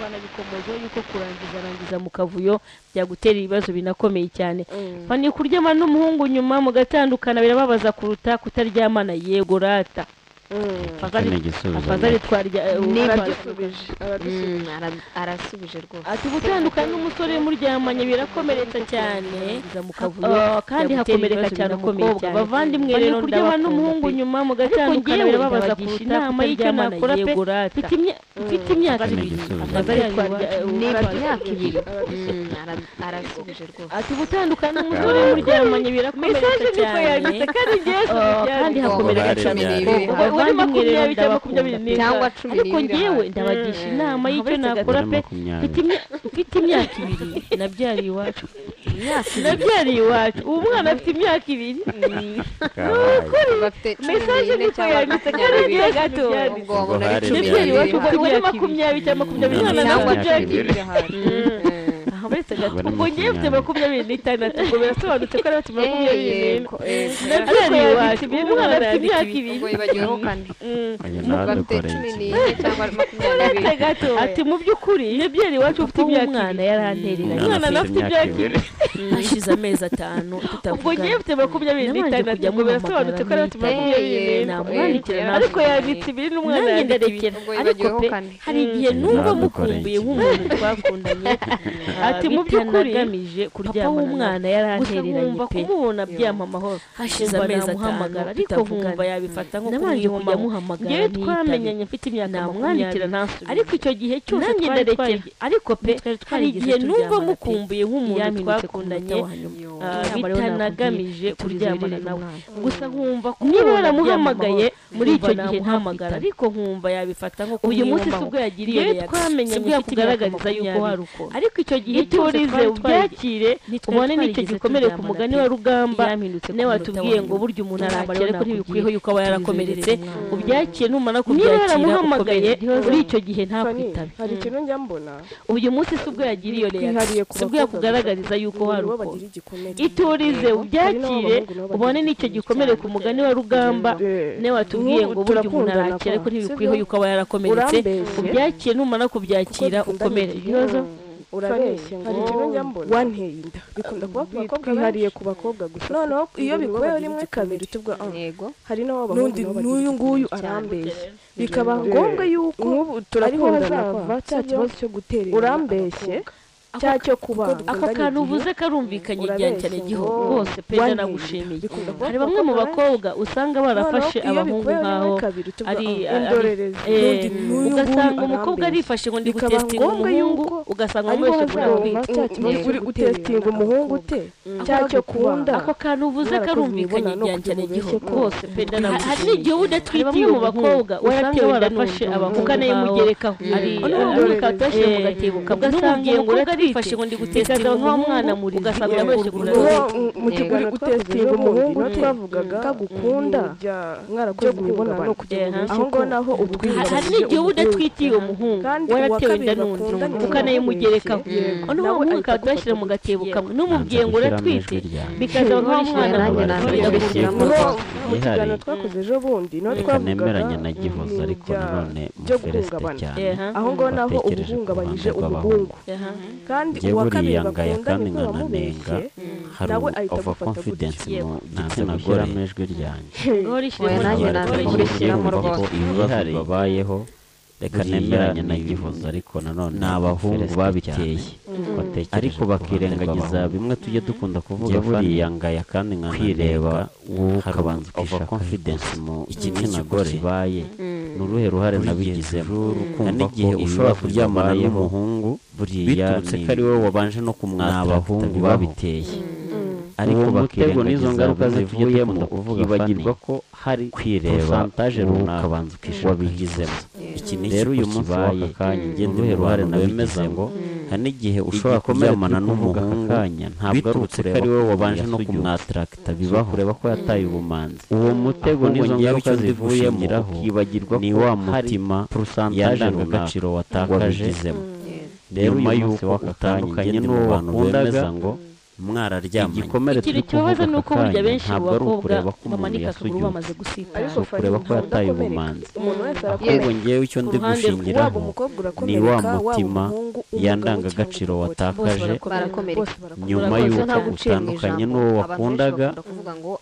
twanabikomojeho yuko kurangiza mu kavuyo byagutera ibibazo binakomeye cyane. Fani kuryamana n'umuhungu nyuma mugatandukana birababaza kuruta kutaryamana, yego rata. Afazali twarya arasubije rwose. ati gutandukana n'umusore muryamanye birakomeretsa cyane mu kavuyo kandi hakomereka cyane umukobwa. Bavandimwe rero kuryamana n'umuhungu nyuma mugatandukana birababaza kuruta inama y'icyo nakora pe mfite imyaka 2. Afazali twarya imyaka 2. Arasubije rwose. ati gutandukana n'umusore muryamanye birakomeretsa cyane kandi hakomereka cyane umukobwa. cyangwa 10 ariko ngewe ndabagisha inama y'icyo nakora pe mfite imyaka 2 nabyariye iwacu. Ubu mwana afite imyaka 2 mesaje niko yanditse kandi gato ubwo nabyariye iwacu ubwo ni 20 cyangwa 20 cyangwa uretse gato ubwo ngiye mfite 26 ubwo birasobanutse ko ari 20 nabyariye iwacu umwana afite imyaka 2 ubwo yibagiweho kandi mugafite 10 cyangwa 20 ati mu by'ukuri nabyariye iwacu ufite imyaka umwana yarantereranye umwana afite imyaka 2 hashize amezi 5 tutavuga ubwo ngiye mfite 26 ubwo birasobanutse ko ari 20 namwandikira ariko yanditse 2 n'umwana yanderekera ariko pe hari igihe numva mukumbuye nk'umuntu twakundanye ati mu by'ukuri nagamije kuryamana umwana yarantereranye pe kumubona byampa amahoro hashize amezi 5 ariko nkumva yabifata nko kumwihuma ngewe twamenyanye mfite imyaka namwandikira nasubiza ariko icyo gihe cyose twanderekera ariko pe hari igihe numva mukumbuye nk'umuntu twakundanye bitanagamije kuryamana nawe gusa nkumva niba waramuhamagaye muri icyo gihe ntamagara ariko nkumva yabifata nko uyu munsi ubwo yagiriye twamenyanye kugaragariza yuko hari uko ariko icyo gihe iturize ubyakire ubone n'icyo gikomere ku mugani wa Rugamba ne watubwiye ngo burya umuntu arakere ko ntibikwiyeho yuko aba yarakomeretse ubyakire numara kubyakira uhamagaye muri icyo gihe ntakwitabe. Hari ikintu njya mbona uyu munsi ubwo yagiriye ubwo yakugaragariza yuko hari uko iturize ubyakire ubone n'icyo gikomere ku mugani wa Rugamba ne watubwiye ngo burya umuntu arakere ko ntibikwiyeho yuko aba yarakomeretse ubyakire numara kubyakira ukomere ibibazo urabeshye hari ikintu njya mbona wanteye inda bikunda kuba ku bakobwa bihariye ku bakobwa gusa noneho iyo bikubaye rimwe kabiri tubwa yego hari n'abo bahungu n'uyu nguyu arambeshye bikaba ngombwa yuko nk'ubu turakundana cya kibazo cyo guterera urambeshye cyacyo kuba ako kantu uvuze karumvikanye cyane giho rwose pe nagushimiye. Hari bamwe mu bakobwa usanga barafashe abahungu nkaho ari ugasanga umukobwa arifashe ngo ndi gutestinga umuhungu ugasanga umwese uri gutestinga umuhungu te cyacyo kunda ako kantu uvuze karumvikanye cyane giho rwose pe hari n'igihe udatwitiye mu bakobwa usanga barafashe abahungu kanayimugerekaho ari ukatashye mu gatebo ugasanga ngo ifashe ngo ndi gutestinga nk'umwana muri ugasanga yabeshe mu kiguri gutestinga umuhungu twavugaga kagukunda mwarakoze imibonano kugera aho ngo naho utwira hari n'igihe udatwitiye umuhungu waratewe inda n'undi ukanayimugerekaho noneho umuhungu akatashira mu gatebo kamwe n'umubwiye ngo uratwite bikaza nk'umwana mu kiganiro twakoze ejo bundi no twavugaga na gihoza ariko nanone mufereste cyane aho ngo naho ubuhungabanyije ubuhungu kandi uwa kabiri bakundanye nk'abamubeshye nawe ahita gufata confidence mu gitsina gore amejwi ryanjye nanjye nakurikiramo rwose ibibazo babayeho reka nemeranye na gihoza ariko nanone ni abahungu babiteye ariko bakirengagiza bimwe tujye dukunda kuvuga buriya ngaya kandi kwireba wowe ukabanza ukisha confidence mu igitsina gore kibaye n'uruhe ruhare nabigizemo n'igihe ushobora kuryamana n'umuhungu buriya biturutse ko ari wowe wabanje no kumwata abahungu babiteye ariko bakirengagiza n'izo ngaruka zivuyemo ukibagirwa ko hari kwireba runaka ukabanza ukisha wabigizemo iki ni rero uyu munsi w'aka kanya uruhe ruhare nabemeza ngo hari n'igihe ushobora kuryamana n'umuhungu kanya ntabwo ari ukureba ko ari wowe wabanje no kumwatracta bibaho kureba ko yataye ubumanzi uwo mutego n'izo ngaruka zivuyemo ukibagirwa ko wa mutima pourcentage y'agaciro watakaje rero uyu munsi w'aka kanya n'uwo wakundaga ngo mwararyamanye igikomere turi kuvuga nuko burya benshi bakobwa bamanika akaguru bamaze gusita ariko kureba ko yataye ubumanzi ahubwo ngewe icyo ndi gushingiraho ni wa mutima yandangagaciro watakaje nyuma y'uko utandukanye n'uwo wakundaga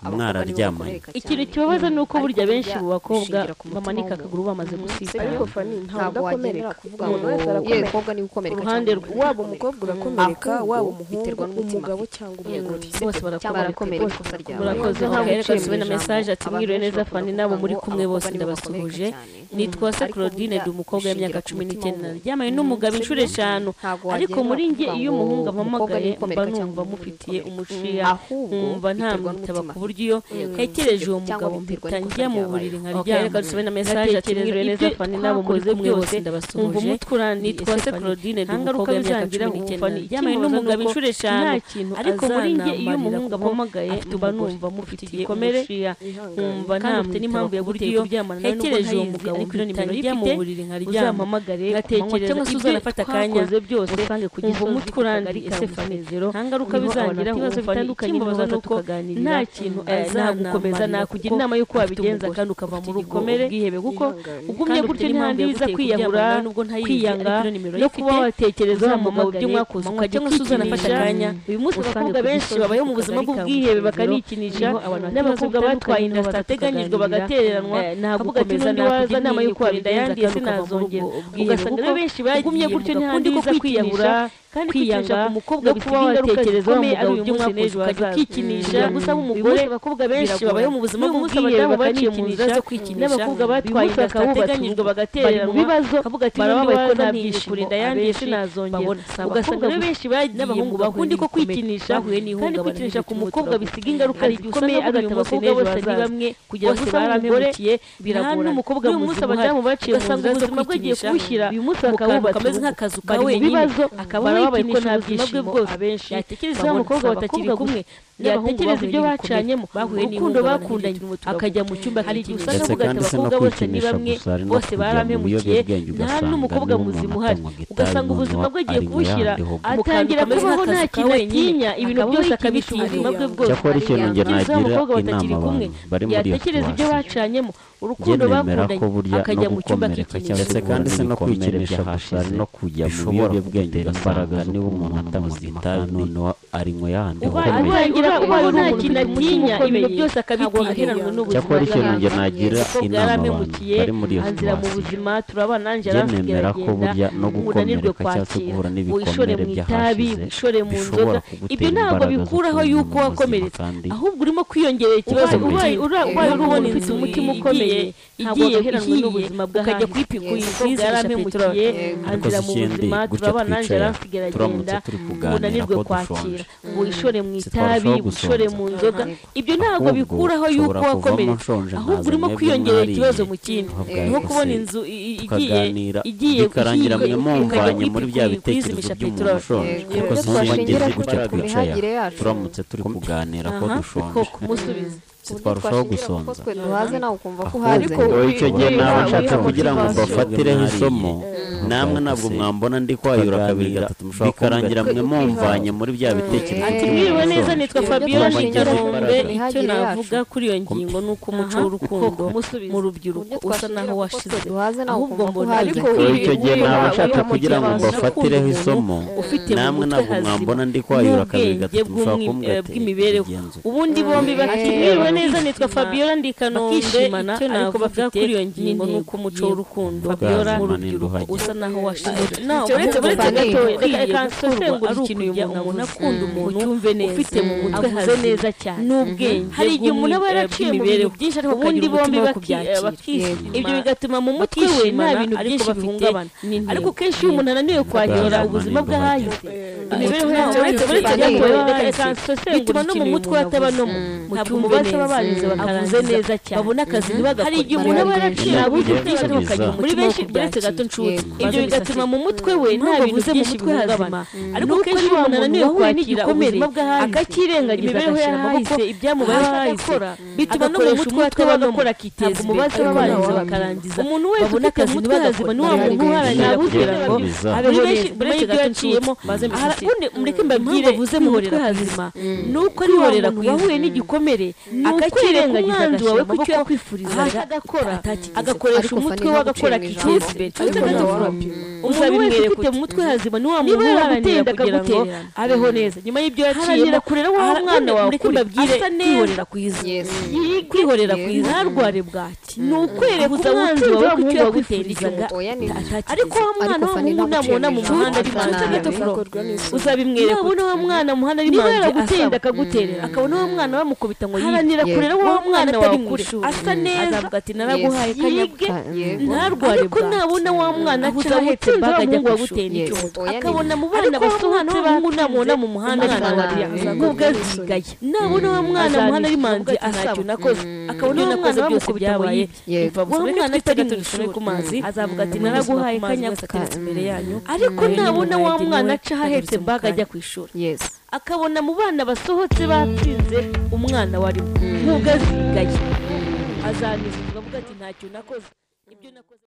mwararyamanye ikintu kibabaza nuko burya benshi bakobwa bamanika akaguru bamaze gusita ariko fani ntabwo wakomereka umuntu wese arakomereka uruhande waba umukobwa urakomereka waba umuhungu umugabo cyangwa umugore bose barakomereka murakoze ntabwo reka na message ati mwiriwe neza fani nabo muri kumwe bose ndabasuhuje nitwa Claudine ndi umukobwa y'imyaka 19 naryamanye n'umugabo inshuro 5 ariko muri nge iyo umuhungu ampamagaye mba numva mufitiye umushiya umva ntamwitaba ku buryo iyo hekereje uwo mugabo mpita njya mu buriri nkaryama reka dusubire na message ati mwiriwe neza fani nabo muri kumwe bose ndabasuhuje nitwa Claudine ndi umukobwa y'imyaka 19 naryamanye n'umugabo inshuro 5 ariko muri nge iyo umuhungu ampamagaye mba numva mufitiye igikomere umva ntamute n'impamvu ya buryo iyo hekereje uwo mugabo mpita njya mu buriri nkaryama ngatekereza ibyo nafata akanya byose kumva umutwe urandari ese fani zero nta ngaruka bizagira ibibazo bitandukanye bibaza tukaganira nta kintu azagukomeza nakugira inama y'uko wabigenza kandi ukava muri ukomere bwihebe kuko ugumye gutyo ntihandiza kwiyahura kwiyanga no kuba watekereza mu buryo mwakoze ukajya kwikinisha nafata akanya uyu munsi abakobwa benshi babayeho mu buzima bw'ubwihebe bakanikinisha n'abakobwa batwaye inda zitateganyijwe bagatereranwa ntabwo gukomeza nakugira inama y'uko wabigenza kandi ukazongera ugasanga benshi bagumye gutyo ntihandiza kwiyahura kandi kwiyanga umukobwa kuba watekereza mu buryo mwakoze ukajya kwikinisha gusa umugore abakobwa benshi babayeho mu buzima bw'ubwihebe bakanikinisha n'abakobwa batwaye inda zitateganyijwe bagatereranwa bibazo kavuga ati barabaye ko ntabyishi kurinda yandi sinazongera ugasanga benshi bagiye mu bakundi ko kwikinisha kandi kwikinisha ku mukobwa bisiga ingaruka zikomeye agataba abakobwa bose ni bamwe kugira ngo baramemukiye biragora n'umukobwa munsi abadamu baciye mu nzira zo kwikinisha uyu munsi akabubatse kameze nk'akazu ka wenyine akaba babaye ko ntabyishi bwose abenshi yatekereza umukobwa batakiri kumwe yatekereza ibyo bacanyemo urukundo bakundanye akajya mu cyumba akikinisha ndetse kandi se no kwikinisha gusa ari no kujya mu biyobyabwenge nta n'umukobwa muzima uhari ugasanga ubuzima bwe agiye kubushyira atangira kubaho nta kintu atinya ibintu byose akabitinya ubuzima bwe bwose cyakora ikintu njye nagira inama abantu bari muri iyo yatekereza ibyo bacanyemo urukundo bakundanye akajya mu cyumba akikinisha ndetse kandi se no kwikinisha gusa ari no kujya mu biyobyabwenge imbaraga niba umuntu atanywa itabi noneho arinywa yandi ubaho nta kintu atinya ibintu byose akabitinya cyakora ikintu njye nagira inama abantu bari muri iyo nzira mu buzima turabana nanje nemera ko burya no gukomereka cyangwa se guhura n'ibikomere byahashize bishobora ibyo ntabwo bikuraho yuko wakomeretse ahubwo urimo kwiyongerera ikibazo ubaye urubona ufite umutima ukomeye igiye n'ubuzima bwakajya kwipikuza yaramemukiye anzira mu buzima turabana nanje aransigaragenda unanirwe kwakira ngo ishore mu itabi ushore mu nzoga ibyo ntabwo bikuraho yuko wakomeretse ahubwo urimo kwiyongerera ikibazo mu kindi nko kubona inzu igiye bikarangira mwe mumvanye muri bya bitekerezo by'umuntu ushonje kuko sinumva ngeze gutya twicaye turamutse turi kuganira ko dushonje twarushaho gusonza ariko icyo gihe naba nshaka kugira ngo mbafatireho isomo namwe ntabwo mwambona ndi kwayura kabiri gatatu mushobora bikarangira mwe mumvanye muri bya bitekerezo ati mwiriwe neza nitwa Fabiola Shingarombe icyo navuga kuri iyo ngingo nuko umuco w'urukundo mu rubyiruko usa naho washize ahubwo mbona ariko icyo gihe naba nshaka kugira ngo mbafatireho isomo namwe ntabwo mwambona ndi kwayura kabiri gatatu mushobora kumbwira ubundi bombi bakiriwe neza nitwa Fabiola ndi Kanombe icyo navuga kuri iyo ngingo nuko umuco w'urukundo Fabiola mu rubyiruko usa naho washize uretse gato reka nsesengura ikintu uyu muntu akunda umuntu ufite mu mutwe haze neza cyane n'ubwenge hari igihe umuntu aba yaraciye mu bintu byinshi ariko ubundi bombi bakisi ibyo bigatuma mu mutwe we nta bintu byinshi bihungabana ariko kenshi iyo umuntu ananiwe kwakira ubuzima bw'ahahise imibereho yawe uretse gato reka nsesengura bituma no mu mutwe hataba no mu cyumve neza barize bakavuze neza cyane babona akazi ntibagakore hari igihe umuntu aba yaraciye abuze byinshi akajya muri benshi buretse gato nshuti ibyo bigatuma mu mutwe we nta bintu byinshi bihungabana ariko kenshi iyo umuntu ananiwe kwakira ubuzima bw'ahandi akakirengagiza agashyira amaboko ibyamubayeho akora bituma no mu mutwe bagakora akiteza imbere abo barize bakarangiza umuntu wese babona akazi ntibagakore ni wa muntu uharanira kugira ngo abeho neza buretse gato nciyemo ubundi mureke mbabwire uvuze muhorera hazima nuko ari horera kuyahuye n'igikomere akakirengagiza agashyira amaboko yakwifurizaga agakoresha umutwe w'agakora akiteza imbere uzabimwere ufite mu mutwe hazima ni wa muntu uharanira kugira ngo abeho neza nyuma y'ibyo yaciyemo kurera wa mwana wawe mbabwire kwihorera kwiza kwihorera kwiza ntarware bwaki ni ukwereka umwanzi wawe ko icyo yaguteraga ariko wa mwana w'umuhungu namubona mu muhanda ari manzi uzabimwere nabona wa mwana mu muhanda ari manzi agutenda akaguterera akabona wa mwana bamukubita ngo haranira kurera wa mwana wawe kure asa neza azavuga ati naraguhaye kanyabwe ntarware ariko nabona wa mwana acahetse bagajya kuwagutera icyo akabona mu bana basohotse bahungu namubona mu muhanda nk'ubwo azigaye nabona wa mwana mu muhanda ari manzi ntacyo nakoze akabona wa mwana bamukubita ngo wa mwana atari mu ishuri ku mazi azavuga ati naraguhaye kanyabwe ateretse imbere yanyu ariko nabona wa mwana acaho ahetse baga ajya ku ishuri akabona mu bana basohotse batsinze umwana warimo nk'ubwo azigaye azaniza avuga ati ntacyo nakoze ibyo nakoze